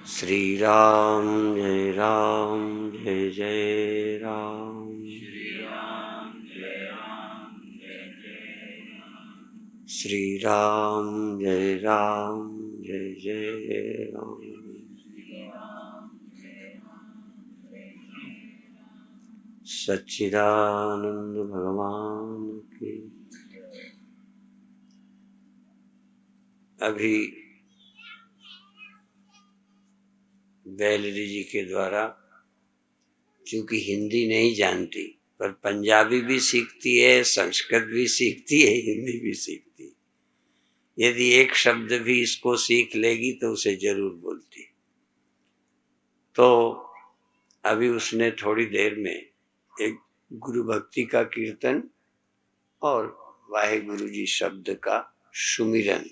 श्री राम जय जय राम। श्री राम जय जय राम। सच्चिदानंद भगवान की। अभी बैलरी जी के द्वारा, चूंकि हिंदी नहीं जानती पर पंजाबी भी सीखती है, संस्कृत भी सीखती है, हिंदी भी सीखती है। यदि एक शब्द भी इसको सीख लेगी तो उसे जरूर बोलती। तो अभी उसने थोड़ी देर में एक गुरु भक्ति का कीर्तन और वाहेगुरु जी शब्द का सुमिरन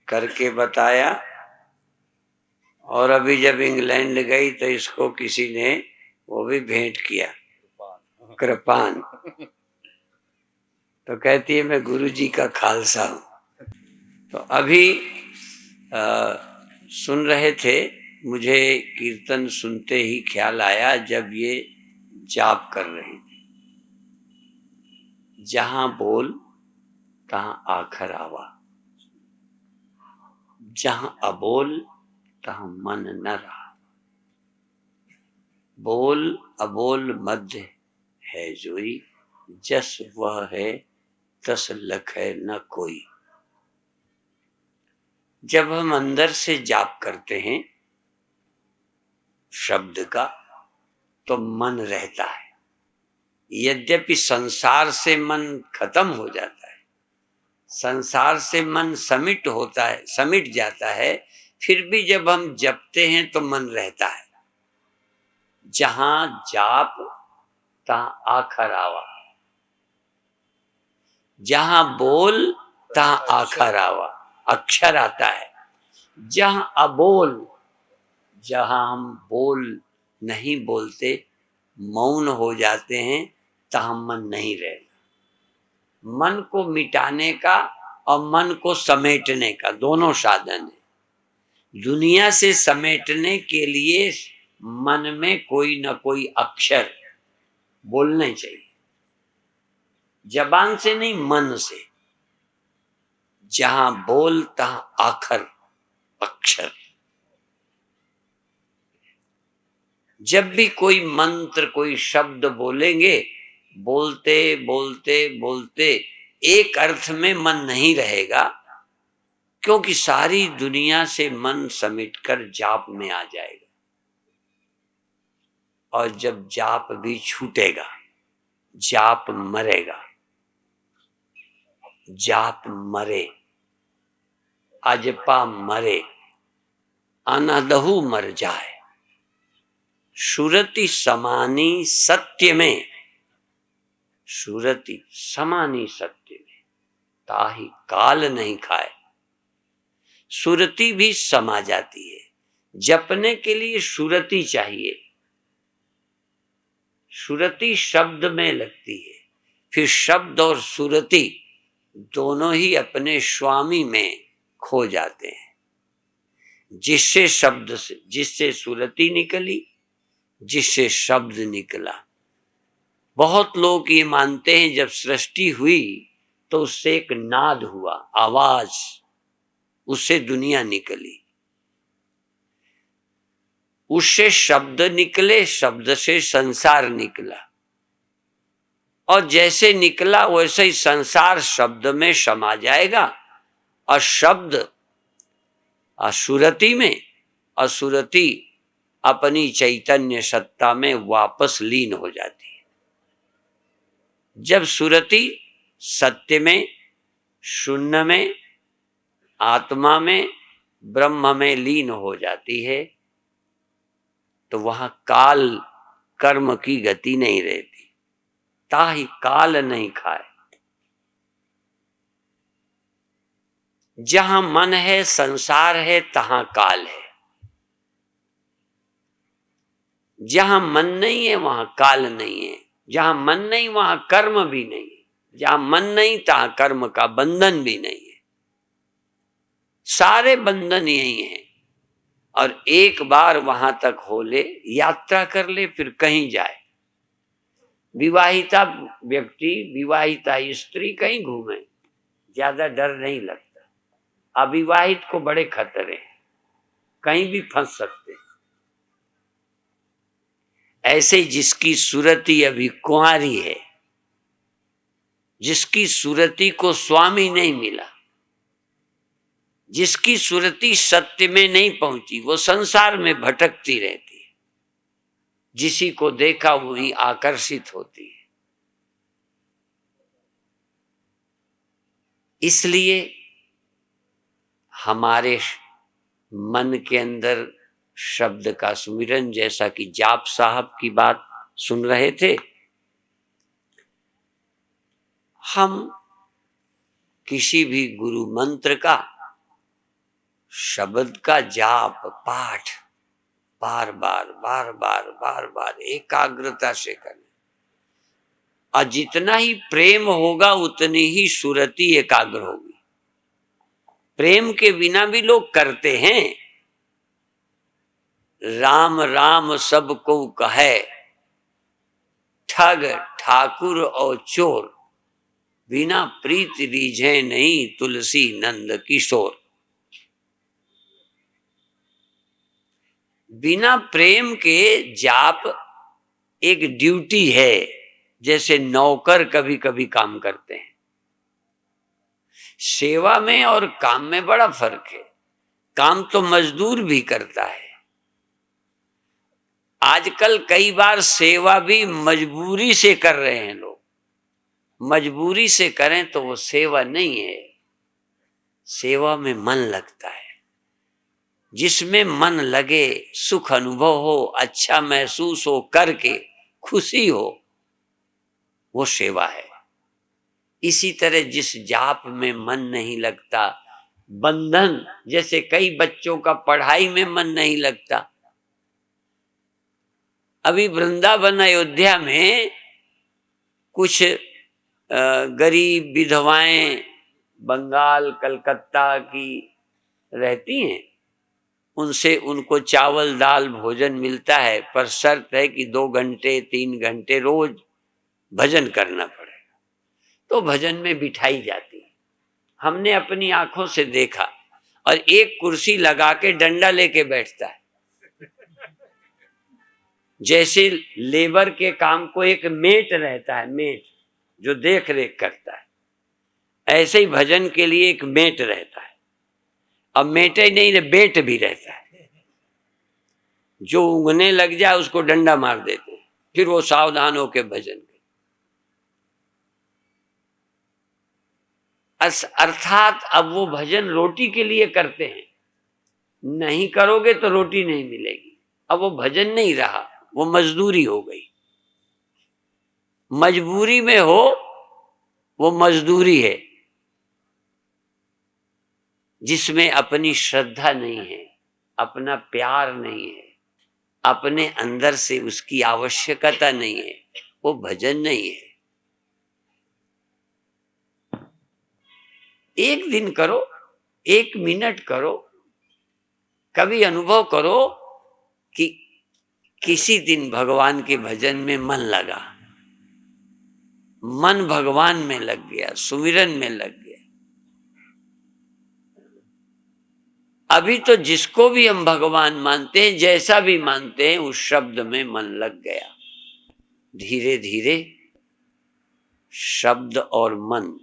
करके बताया। और अभी जब इंग्लैंड गई तो इसको किसी ने वो भी भेंट किया, कृपान। तो कहती है मैं गुरु जी का खालसा हूँ। तो अभी सुन रहे थे, मुझे कीर्तन सुनते ही ख्याल आया जब ये जाप कर रही थी, जहां बोल तहां आखर आवा, जहां अबोल तहां मन न रहा, बोल अबोल मध्य है जोई, जस वह है तस लखै न कोई। जब हम अंदर से जाप करते हैं शब्द का तो मन रहता है। यद्यपि संसार से मन खत्म हो जाता है, संसार से मन समिट जाता है, फिर भी जब हम जपते हैं तो मन रहता है। जहां जाप तहां आखर आवा, जहां बोल तहां आखर आवा, अक्षर आता है। जहां अबोल, जहां हम बोल नहीं बोलते, मौन हो जाते हैं, तहां मन नहीं रहता। मन को मिटाने का और मन को समेटने का दोनों साधन है। दुनिया से समेटने के लिए मन में कोई ना कोई अक्षर बोलने चाहिए, जबान से नहीं, मन से। जहां बोल तहां आखर अक्षर। जब भी कोई मंत्र, कोई शब्द बोलेंगे, बोलते बोलते बोलते एक अर्थ में मन नहीं रहेगा, क्योंकि सारी दुनिया से मन समेटकर जाप में आ जाएगा। और जब जाप भी छूटेगा, जाप मरेगा। जाप मरे, अजपा मरे, अनदहु मर जाए। सुरति समानी सत्य में, सुरति समानी सत्य में, ताहि काल नहीं खाए। सुरति भी समा जाती है। जपने के लिए सुरति चाहिए। सुरति शब्द में लगती है, फिर शब्द और सुरति दोनों ही अपने स्वामी में खो जाते हैं। जिससे शब्द से, जिससे सुरति निकली, जिससे शब्द निकला। बहुत लोग ये मानते हैं जब सृष्टि हुई तो उससे एक नाद हुआ, आवाज, उससे दुनिया निकली। उससे शब्द निकले, शब्द से संसार निकला, और जैसे निकला वैसे ही संसार शब्द में समा जाएगा, और शब्द असुरति में, असुरति अपनी चैतन्य सत्ता में वापस लीन हो जाती है। जब सुरति सत्य में, शून्य में, आत्मा में, ब्रह्म में लीन हो जाती है, तो वहां काल कर्म की गति नहीं रहती। ताहि काल नहीं खाए। जहां मन है, संसार है, तहां काल है। जहां मन नहीं है वहां काल नहीं है। जहां मन नहीं वहां कर्म भी नहीं है। जहां मन नहीं तहां कर्म का बंधन भी नहीं है। सारे बंधन यही हैं। और एक बार वहां तक हो ले, यात्रा कर ले, फिर कहीं जाए। विवाहिता व्यक्ति, विवाहिता स्त्री कहीं घूमे, ज्यादा डर नहीं लगता। अविवाहित को बड़े खतरे हैं, कहीं भी फंस सकते हैं। ऐसे जिसकी सूरती अभी कुंवारी है, जिसकी सूरती को स्वामी नहीं मिला, जिसकी सूरती सत्य में नहीं पहुंची, वो संसार में भटकती रहती है। जिसी को देखा वही आकर्षित होती है। इसलिए हमारे मन के अंदर शब्द का सुमिरन, जैसा कि जाप साहब की बात सुन रहे थे, हम किसी भी गुरु मंत्र का, शब्द का जाप पाठ बार बार एकाग्रता से करें। और जितना ही प्रेम होगा उतनी ही सुरति एकाग्र होगी। प्रेम के बिना भी लोग करते हैं। राम राम सबको कहे, ठग ठाकुर और चोर, बिना प्रीत रीझे नहीं तुलसी नंद किशोर। बिना प्रेम के जाप एक ड्यूटी है, जैसे नौकर कभी कभी काम करते हैं। सेवा में और काम में बड़ा फर्क है। काम तो मजदूर भी करता है। आजकल कई बार सेवा भी मजबूरी से कर रहे हैं लोग। मजबूरी से करें तो वो सेवा नहीं है। सेवा में मन लगता है। जिसमें मन लगे, सुख अनुभव हो, अच्छा महसूस हो, करके खुशी हो, वो सेवा है। इसी तरह जिस जाप में मन नहीं लगता, बंधन, जैसे कई बच्चों का पढ़ाई में मन नहीं लगता। अभी वृंदावन अयोध्या में कुछ गरीब विधवाएं बंगाल कलकत्ता की रहती हैं। उनसे उनको चावल दाल भोजन मिलता है, पर शर्त है कि 2 घंटे 3 घंटे रोज भजन करना पड़ेगा। तो भजन में बिठाई जाती है। हमने अपनी आंखों से देखा। और एक कुर्सी लगा के डंडा लेके बैठता है। जैसे लेबर के काम को एक मेट रहता है, मेट जो देख रेख करता है, ऐसे ही भजन के लिए एक मेट रहता है। अब मेट ही नहीं, बेट भी रहता है। जो उंगने लग जाए उसको डंडा मार देते हैं, फिर वो सावधान होकर भजन करे। अर्थात अब वो भजन रोटी के लिए करते हैं। नहीं करोगे तो रोटी नहीं मिलेगी। अब वो भजन नहीं रहा, वो मजदूरी हो गई। मजबूरी में हो वो मजदूरी है, जिसमें अपनी श्रद्धा नहीं है, अपना प्यार नहीं है, अपने अंदर से उसकी आवश्यकता नहीं है, वो भजन नहीं है। एक दिन करो, 1 मिनट करो, कभी अनुभव करो कि किसी दिन भगवान के भजन में मन लगा, मन भगवान में लग गया, सुमिरन में लग गया। अभी तो जिसको भी हम भगवान मानते हैं, जैसा भी मानते हैं, उस शब्द में मन लग गया। धीरे धीरे शब्द और मन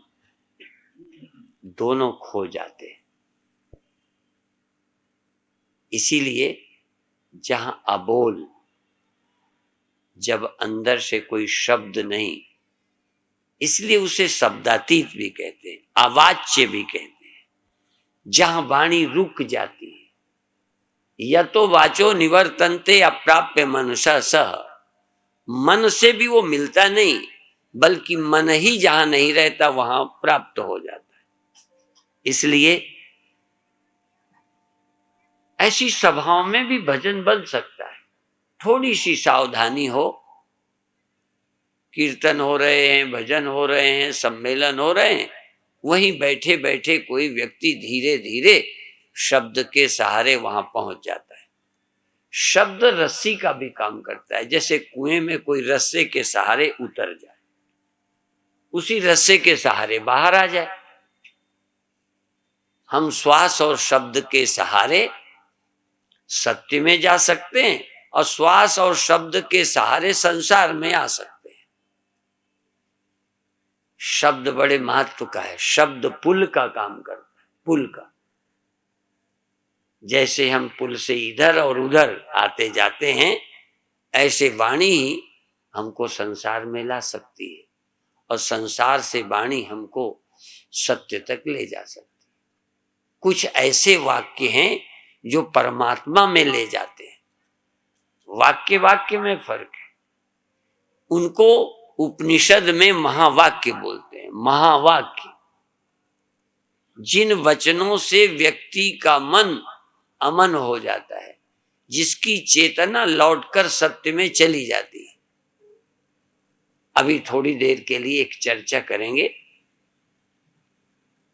दोनों खो जाते हैं। इसीलिए जहां अबोल, जब अंदर से कोई शब्द नहीं, इसलिए उसे शब्दातीत भी कहते हैं, अवाच्य भी कहते हैं। जहां वाणी रुक जाती है। यतो वाचो निवर्तन्ते अप्राप्य मनसा सह। मन से भी वो मिलता नहीं, बल्कि मन ही जहां नहीं रहता वहां प्राप्त हो जाता है। इसलिए ऐसी सभाओं में भी भजन बन सकता है। थोड़ी सी सावधानी हो। कीर्तन हो रहे हैं, भजन हो रहे हैं, सम्मेलन हो रहे हैं, वहीं बैठे बैठे कोई व्यक्ति धीरे धीरे शब्द के सहारे वहां पहुंच जाता है। शब्द रस्सी का भी काम करता है, जैसे कुएं में कोई रस्से के सहारे उतर जाए, उसी रस्से के सहारे बाहर आ जाए। हम श्वास और शब्द के सहारे सत्य में जा सकते हैं और श्वास और शब्द के सहारे संसार में आ सकते हैं। शब्द बड़े महत्व का है। शब्द पुल का काम करता है, पुल का। जैसे हम पुल से इधर और उधर आते जाते हैं, ऐसे वाणी ही हमको संसार में ला सकती है और संसार से वाणी हमको सत्य तक ले जा सकती है। कुछ ऐसे वाक्य हैं जो परमात्मा में ले जाते हैं। वाक्य वाक्य में फर्क है। उनको उपनिषद में महावाक्य बोलते हैं। महावाक्य जिन वचनों से व्यक्ति का मन अमन हो जाता है, जिसकी चेतना लौटकर सत्य में चली जाती है। अभी थोड़ी देर के लिए एक चर्चा करेंगे।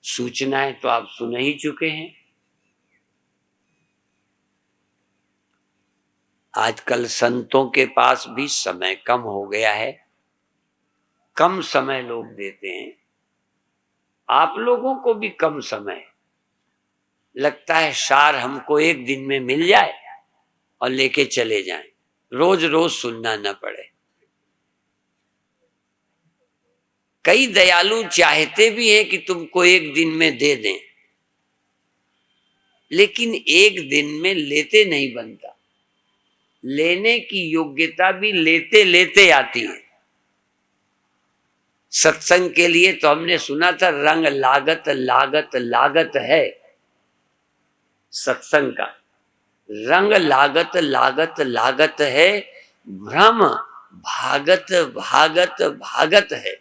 सूचनाएं तो आप सुन ही चुके हैं। आजकल संतों के पास भी समय कम हो गया है, कम समय लोग देते हैं। आप लोगों को भी कम समय लगता है। सार हमको एक दिन में मिल जाए और लेके चले जाएं, रोज रोज सुनना न पड़े। कई दयालु चाहते भी हैं कि तुमको एक दिन में दे दें, लेकिन एक दिन में लेते नहीं बनता। लेने की योग्यता भी लेते लेते आती है। सत्संग के लिए तो हमने सुना था, रंग लागत लागत लागत है। सत्संग का रंग लागत लागत लागत है, भ्रम भागत भागत भागत है।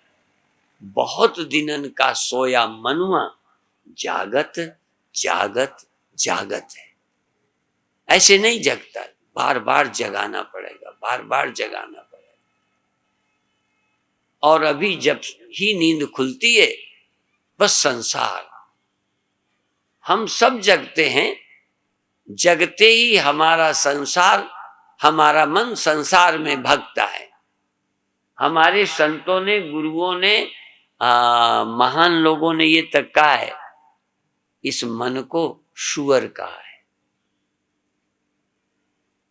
बहुत दिनन का सोया मनुआ, जागत जागत जागत है। ऐसे नहीं जगता, बार बार जगाना पड़ेगा, बार बार जगाना पड़ेगा। और अभी जब ही नींद खुलती है, बस संसार, हम सब जगते हैं। जगते ही हमारा संसार, हमारा मन संसार में भगता है। हमारे संतों ने, गुरुओं ने, महान लोगों ने ये तक कहा है, इस मन को सुअर कहा है।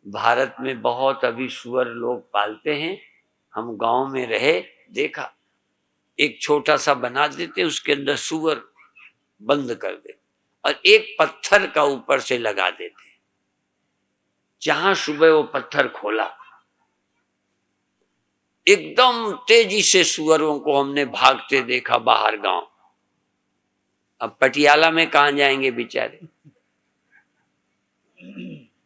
भारत में बहुत अभी सुअर लोग पालते हैं। हम गांव में रहे, देखा, एक छोटा सा बना देते, उसके अंदर सुअर बंद कर देते और एक पत्थर का ऊपर से लगा देते। जहां सुबह वो पत्थर खोला, एकदम तेजी से सुअरों को हमने भागते देखा बाहर गांव। अब पटियाला में कहां जाएंगे बेचारे।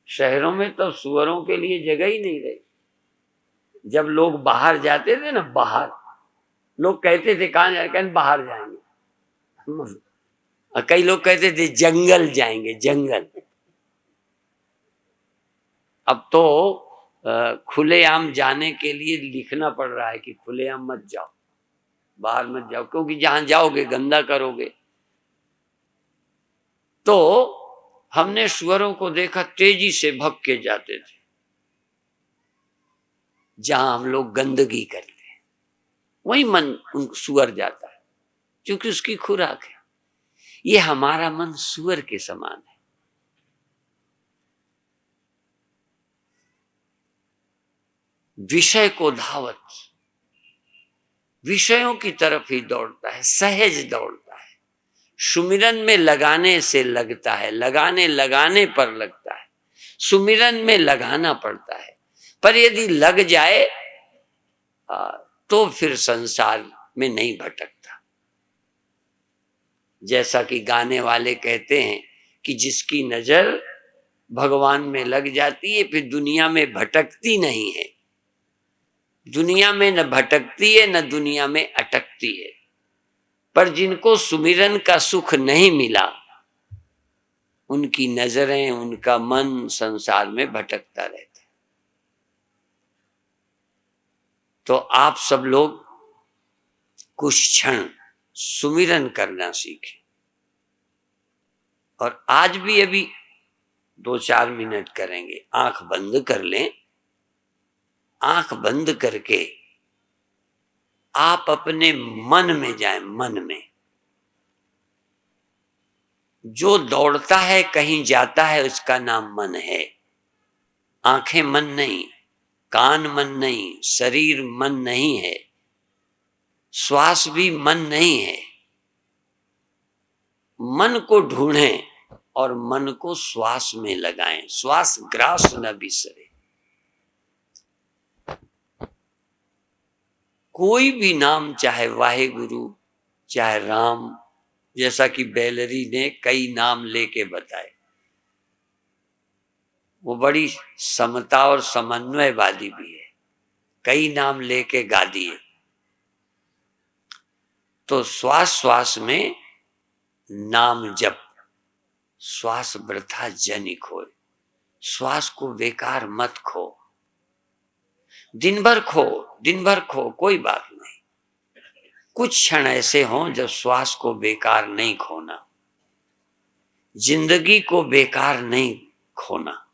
शहरों में तो सुअरों के लिए जगह ही नहीं रही। जब लोग बाहर जाते थे ना, बाहर लोग कहते थे कहां जाए, कहते बाहर जाएंगे। कई लोग कहते थे जंगल जाएंगे, जंगल। अब तो खुलेआम जाने के लिए लिखना पड़ रहा है कि खुलेआम मत जाओ, बाहर मत जाओ, क्योंकि जहां जाओगे गंदा करोगे। तो हमने सुअरों को देखा, तेजी से भग के जाते थे जहां हम लोग गंदगी करते हैं, वही मन उन सुअर जाता है, क्योंकि उसकी खुराक है। ये हमारा मन सुअर के समान है। विषय को धावत, विषयों की तरफ ही दौड़ता है, सहज दौड़ता है। सुमिरन में लगाने से लगता है, लगाने लगाने पर लगता है। सुमिरन में लगाना पड़ता है, पर यदि लग जाए तो फिर संसार में नहीं भटकता। जैसा कि गाने वाले कहते हैं कि जिसकी नजर भगवान में लग जाती है, फिर दुनिया में भटकती नहीं है। दुनिया में न भटकती है, न दुनिया में अटकती है। पर जिनको सुमिरन का सुख नहीं मिला, उनकी नजरें, उनका मन संसार में भटकता रहता है। तो आप सब लोग कुछ क्षण सुमिरन करना सीखें। और आज भी अभी 2-4 मिनट करेंगे। आंख बंद कर लें। आंख बंद करके आप अपने मन में जाएं, मन में। जो दौड़ता है कहीं जाता है उसका नाम मन है। आंखें मन नहीं, कान मन नहीं, शरीर मन नहीं है, श्वास भी मन नहीं है। मन को ढूंढें और मन को श्वास में लगाएं। श्वास ग्रास न बिसरे। कोई भी नाम, चाहे वाहेगुरु, चाहे राम, जैसा कि बेलरी ने कई नाम लेके बताए। वो बड़ी समता और समन्वय वाली भी है, कई नाम लेके गा दिए। तो श्वास श्वास में नाम जप। श्वास वृथा जनि खोए। श्वास को बेकार मत खो। दिन भर खो, दिन भर खो, कोई बात नहीं। कुछ क्षण ऐसे हों जब श्वास को बेकार नहीं खोना, जिंदगी को बेकार नहीं खोना।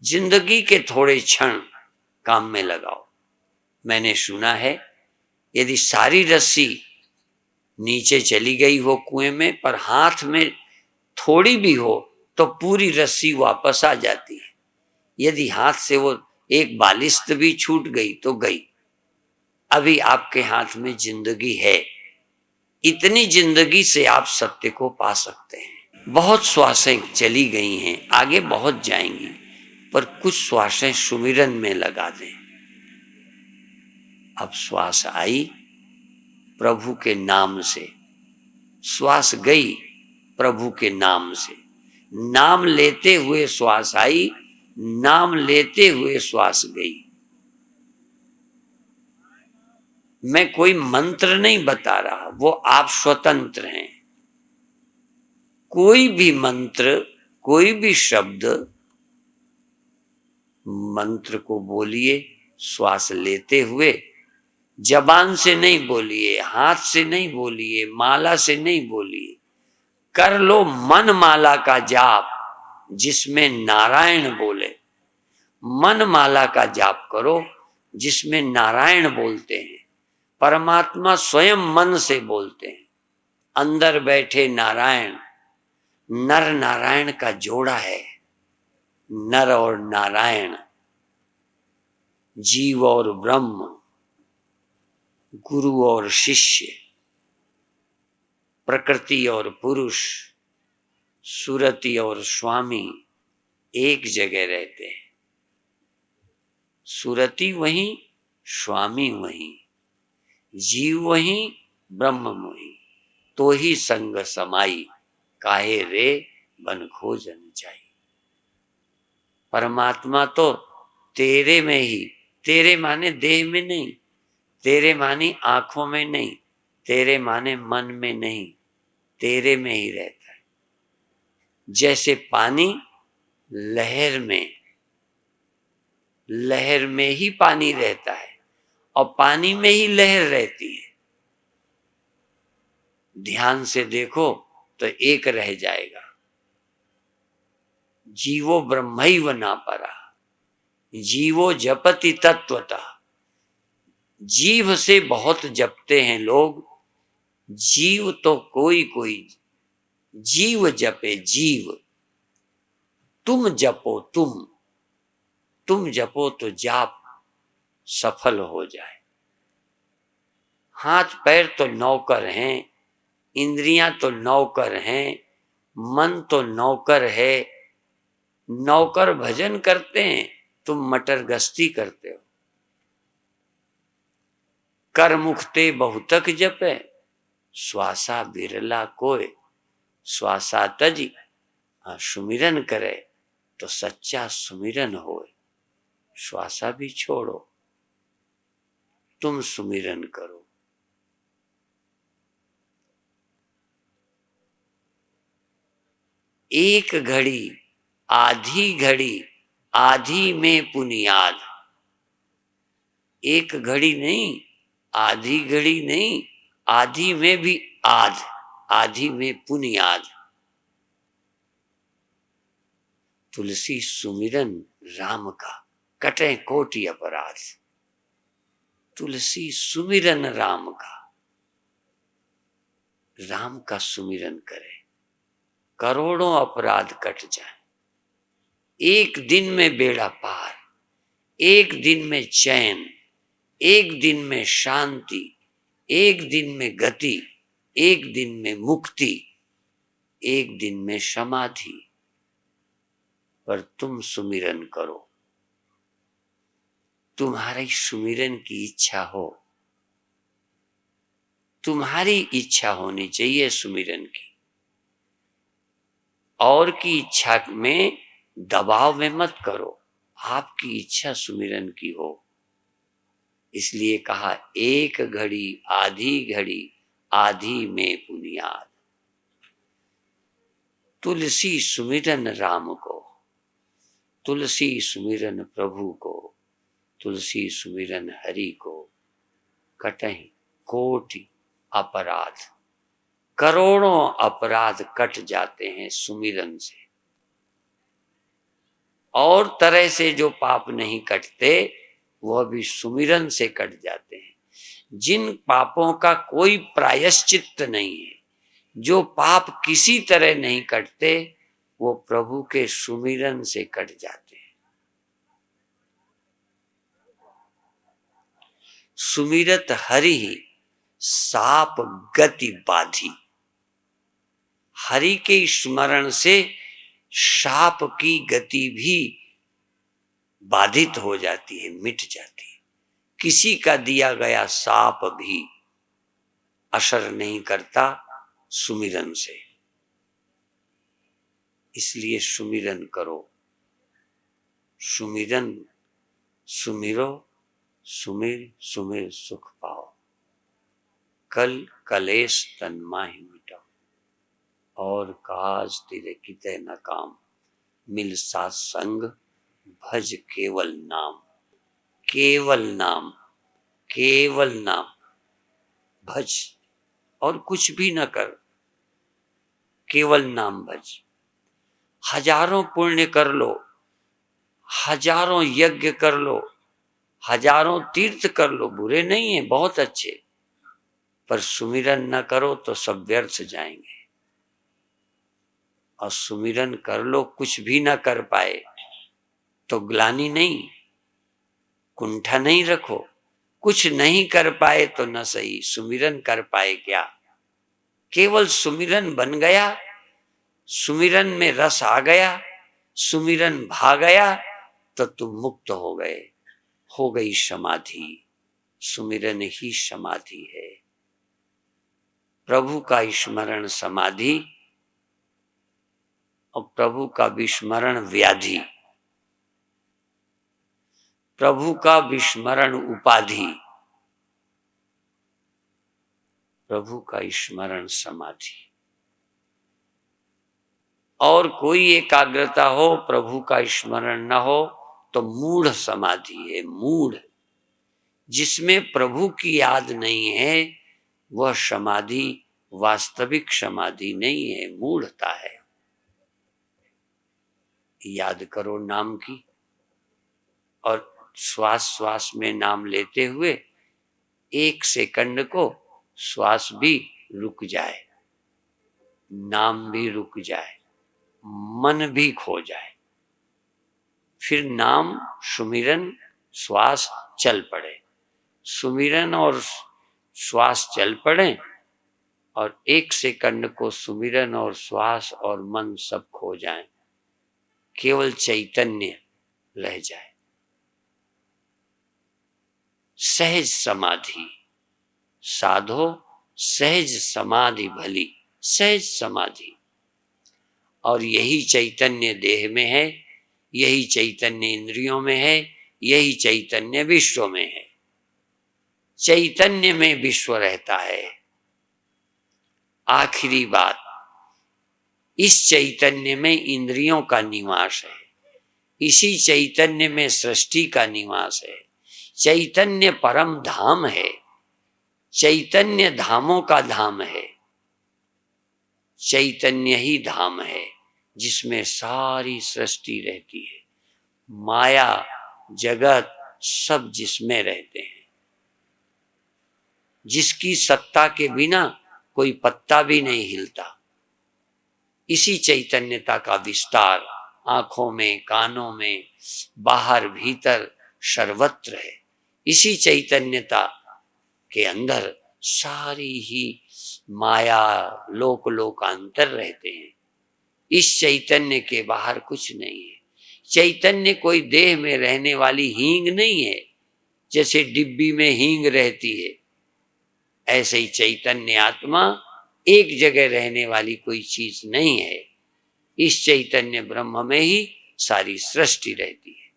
जिंदगी के थोड़े क्षण काम में लगाओ। मैंने सुना है यदि सारी रस्सी नीचे चली गई हो कुएं में, पर हाथ में थोड़ी भी हो तो पूरी रस्सी वापस आ जाती है। यदि हाथ से वो एक बालिश्त भी छूट गई तो गई। अभी आपके हाथ में जिंदगी है। इतनी जिंदगी से आप सत्य को पा सकते हैं। बहुत श्वासें चली गई हैं, आगे बहुत जाएंगी, पर कुछ श्वासें सुमिरन में लगा दें। अब श्वास आई प्रभु के नाम से, श्वास गई प्रभु के नाम से। नाम लेते हुए श्वास आई, नाम लेते हुए श्वास गई। मैं कोई मंत्र नहीं बता रहा, वो आप स्वतंत्र हैं। कोई भी मंत्र, कोई भी शब्द, मंत्र को बोलिए श्वास लेते हुए। जबान से नहीं बोलिए, हाथ से नहीं बोलिए, माला से नहीं बोलिए। कर लो मन माला का जाप जिसमें नारायण बोले। मन माला का जाप करो जिसमें नारायण बोलते हैं। परमात्मा स्वयं मन से बोलते हैं। अंदर बैठे नारायण, नर नारायण का जोड़ा है। नर और नारायण, जीव और ब्रह्म, गुरु और शिष्य, प्रकृति और पुरुष, सुरति और स्वामी एक जगह रहते हैं। सुरति वहीं, स्वामी वहीं, जीव वहीं, ब्रह्म वहीं। तो ही संग समाई, काहे रे बन खोजन जाई। परमात्मा तो तेरे में ही, तेरे माने देह में नहीं, तेरे मानी आंखों में नहीं, तेरे माने मन में नहीं, तेरे में ही रहता है। जैसे पानी लहर में ही पानी रहता है और पानी में ही लहर रहती है। ध्यान से देखो तो एक रह जाएगा। जीवो ब्रह्मैव न परा, जीवो जपति तत्वतः। जीव से बहुत जपते हैं लोग। जीव तो कोई कोई, जीव जपे जीव। तुम जपो, तुम जपो तो जाप सफल हो जाए। हाथ पैर तो नौकर हैं, इंद्रियां तो नौकर हैं, मन तो नौकर है। नौकर भजन करते हैं, तुम मटर गश्ती करते हो। कर मुखते बहुतक जपे, श्वासा बिरला कोय। श्वासा तजी, सुमिरन करे तो सच्चा सुमिरन होए। श्वासा भी छोड़ो, तुम सुमिरन करो। एक घड़ी, आधी घड़ी, आधी में पुनियाद। एक घड़ी नहीं, आधी घड़ी नहीं, आधी में भी आध, आधी में पुनियाद। तुलसी सुमिरन राम का कटे कोटि अपराध। तुलसी सुमिरन राम का सुमिरन करे, करोड़ों अपराध कट जाए। एक दिन में बेड़ा पार, एक दिन में चैन, एक दिन में शांति, एक दिन में गति, एक दिन में मुक्ति, एक दिन में समाधि। पर तुम सुमिरन करो, तुम्हारी सुमिरन की इच्छा हो, तुम्हारी इच्छा होनी चाहिए सुमिरन की। और की इच्छा में दबाव में मत करो, आपकी इच्छा सुमिरन की हो। इसलिए कहा एक घड़ी आधी में पुनियाद। तुलसी सुमिरन राम को, तुलसी सुमिरन प्रभु को, तुलसी सुमिरन हरि को, कटहि कोटि अपराध। करोड़ों अपराध कट जाते हैं सुमिरन से। और तरह से जो पाप नहीं कटते वह भी सुमिरन से कट जाते हैं। जिन पापों का कोई प्रायश्चित्त नहीं है, जो पाप किसी तरह नहीं कटते, वो प्रभु के सुमिरन से कट जाते हैं। सुमिरत हरि साप गति बाधी। हरि के स्मरण से साप की गति भी बाधित हो जाती है, मिट जाती है। किसी का दिया गया साप भी असर नहीं करता सुमिरन से। इसलिए सुमिरन करो, सुमिरन सुमिरो, सुमिर सुमिर सुख पाओ। कल कलेश तन माहि मिटाओ, और काज तेरे किते न काम। मिल साथ संग भज केवल नाम। केवल नाम, केवल नाम भज, और कुछ भी न कर, केवल नाम भज। हजारों पुण्य कर लो, हजारों यज्ञ कर लो, हजारों तीर्थ कर लो, बुरे नहीं है, बहुत अच्छे, पर सुमिरन न करो तो सब व्यर्थ जाएंगे। और सुमिरन कर लो, कुछ भी न कर पाए तो ग्लानि नहीं, कुंठा नहीं रखो। कुछ नहीं कर पाए तो न सही, सुमिरन कर पाए क्या। केवल सुमिरन बन गया, सुमिरन में रस आ गया, सुमिरन भा गया, तो तुम मुक्त हो गए, हो गई समाधि। सुमिरन ही समाधि है। प्रभु का स्मरण समाधि और प्रभु का विस्मरण व्याधि, प्रभु का विस्मरण उपाधि, प्रभु का स्मरण समाधि। और कोई एकाग्रता हो, प्रभु का स्मरण न हो, तो मूढ़ समाधि है। मूढ़, जिसमें प्रभु की याद नहीं है, वह समाधि वास्तविक समाधि नहीं है, मूढ़ता है। याद करो नाम की, और श्वास श्वास में नाम लेते हुए एक सेकंड को श्वास भी रुक जाए, नाम भी रुक जाए, मन भी खो जाए, फिर नाम सुमिरन श्वास चल पड़े। सुमिरन और श्वास चल पड़े, और एक सेकंड को सुमिरन और श्वास और मन सब खो जाए, केवल चैतन्य रह जाए। सहज समाधि। साधो सहज समाधि भली, सहज समाधि। और यही चैतन्य देह में है, यही चैतन्य इंद्रियों में है, यही चैतन्य विश्व में है। चैतन्य में विश्व रहता है। आखिरी बात, इस चैतन्य में इंद्रियों का निवास है, इसी चैतन्य में सृष्टि का निवास है। चैतन्य परम धाम है, चैतन्य धामों का धाम है, चैतन्य ही धाम है। जिसमें सारी सृष्टि रहती है, माया जगत सब जिसमें रहते हैं, जिसकी सत्ता के बिना कोई पत्ता भी नहीं हिलता। इसी चैतन्यता का विस्तार आंखों में, कानों में, बाहर भीतर सर्वत्र है। इसी चैतन्यता के अंदर सारी ही माया लोक लोकांतर रहते हैं। इस चैतन्य के बाहर कुछ नहीं है। चैतन्य कोई देह में रहने वाली हींग नहीं है, जैसे डिब्बी में हींग रहती है, ऐसे ही चैतन्य आत्मा एक जगह रहने वाली कोई चीज नहीं है। इस चैतन्य ब्रह्म में ही सारी सृष्टि रहती है।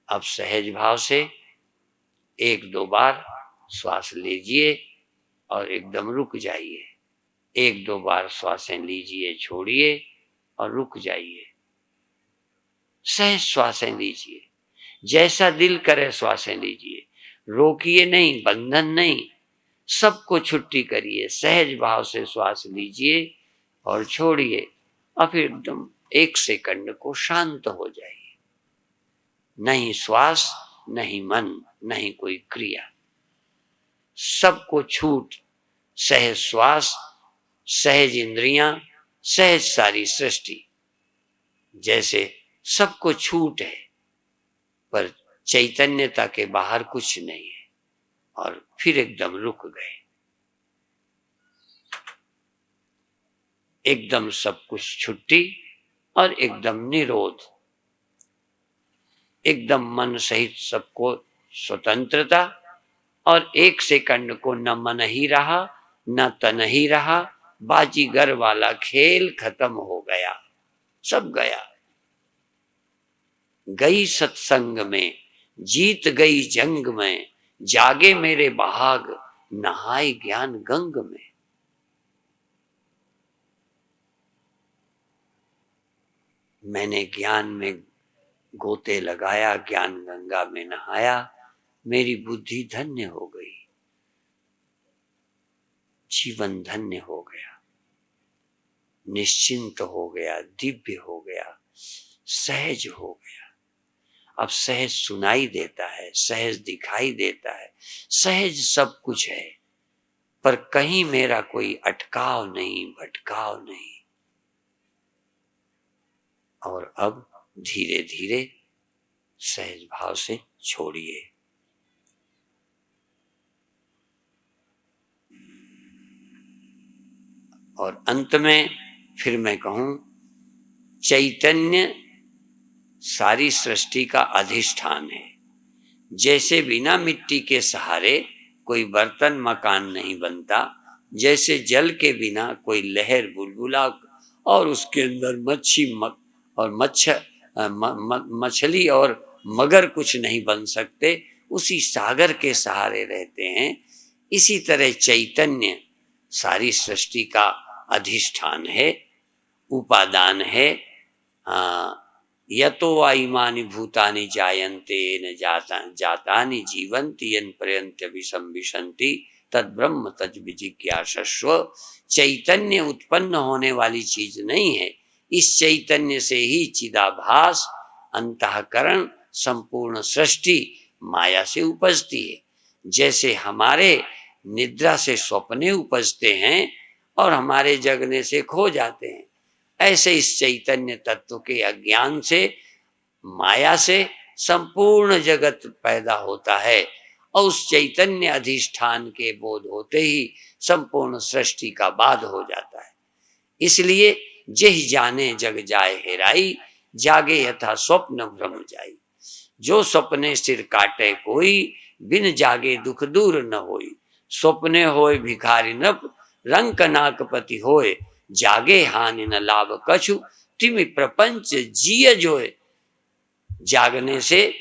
अब सहज भाव से एक दो बार श्वास लीजिए और एकदम रुक जाइए। एक दो बार श्वासें लीजिए, छोड़िए और रुक जाइए। सहज श्वासें लीजिए, जैसा दिल करे श्वासें लीजिए, रोकिए नहीं, बंधन नहीं, सबको छुट्टी करिए। सहज भाव से श्वास लीजिए और छोड़िए और फिर एकदम 1 सेकंड को शांत हो जाइए। नहीं श्वास, नहीं मन, नहीं कोई क्रिया, सबको छूट। सहज श्वास, सहज इंद्रियां, सहज सारी सृष्टि, जैसे सबको छूट है, पर चैतन्यता के बाहर कुछ नहीं है। और फिर एकदम रुक गए, एकदम सब कुछ छुट्टी और एकदम निरोध, एकदम मन सहित सबको स्वतंत्रता। और 1 सेकंड को न मन ही रहा, न तन ही रहा, बाजीगर वाला खेल खत्म हो गया, सब गया। गई सत्संग में, जीत गई जंग में, जागे मेरे बहाग, नहाए ज्ञान गंग में। मैंने ज्ञान में गोते लगाया, ज्ञान गंगा में नहाया, मेरी बुद्धि धन्य हो गई, जीवन धन्य हो गया, निश्चिंत हो गया, दिव्य हो गया, सहज हो गया। अब सहज सुनाई देता है, सहज दिखाई देता है, सहज सब कुछ है, पर कहीं मेरा कोई अटकाव नहीं, भटकाव नहीं। और अब धीरे धीरे सहज भाव से छोड़िए। और अंत में फिर मैं कहूं, चैतन्य सारी सृष्टि का अधिष्ठान है। जैसे बिना मिट्टी के सहारे कोई बर्तन मकान नहीं बनता, जैसे जल के बिना कोई लहर बुलबुला और उसके अंदर मछली और मगर कुछ नहीं बन सकते, उसी सागर के सहारे रहते हैं। इसी तरह चैतन्य सारी सृष्टि का अधिष्ठान है, उपादान है। यतो वा इमानि भूतानि जायन्ते न जातानि जीवन्ति यन् पर्यन्त्यभिसंविशन्ति तद ब्रह्म तज विजिज्ञासस्व। चैतन्य उत्पन्न होने वाली चीज नहीं है। इस चैतन्य से ही चिदाभास, अंतःकरण, संपूर्ण सृष्टि माया से उपजती है। जैसे हमारे निद्रा से स्वप्ने उपजते हैं और हमारे जगने से खो जाते हैं, ऐसे इस चैतन्य तत्व के अज्ञान से, माया से संपूर्ण जगत पैदा होता है। और उस चैतन्य अधिष्ठान के बोध होते ही संपूर्ण सृष्टि का बाध हो जाता है। इसलिए जेहि जाने जग जाए हेराई, जागे यथा स्वप्न भ्रम जाई। जो स्वप्ने सिर काटे कोई, बिन जागे दुख दूर न होई। स्वप्ने होय भिखारी नृप, रंक नाकपति होय। जागे हानि न लाभ कछु, तिमि प्रपंच जिय जोय। जागने से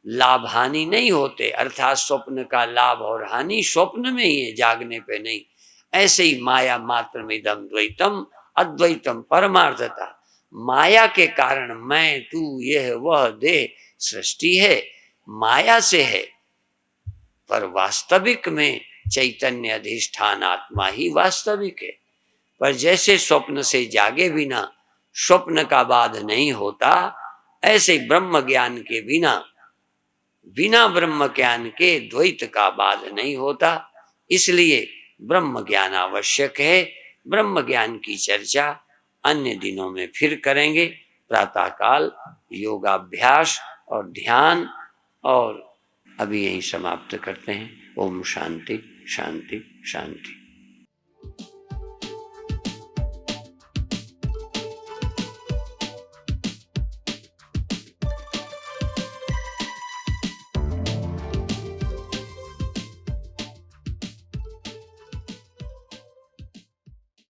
लाभ हानि नहीं होते, अर्थात स्वप्न का लाभ और हानि स्वप्न में ही है, जागने पे नहीं। ऐसे ही माया मात्र में इदम द्वैतम अद्वैतम परमार्थता। माया के कारण मैं, तू, यह वह देह सृष्टि है, माया से है, पर वास्तविक में चैतन्य अधिष्ठान आत्मा ही वास्तविक है। पर जैसे स्वप्न से जागे बिना स्वप्न का बाध नहीं होता, ऐसे ब्रह्म ज्ञान के बिना बिना ब्रह्म ज्ञान के द्वैत का बाध नहीं होता। इसलिए ब्रह्म ज्ञान आवश्यक है। ब्रह्म ज्ञान की चर्चा अन्य दिनों में फिर करेंगे। प्रातःकाल योगाभ्यास और ध्यान, और अभी यहीं समाप्त करते हैं। ओम शांति शांति शांति।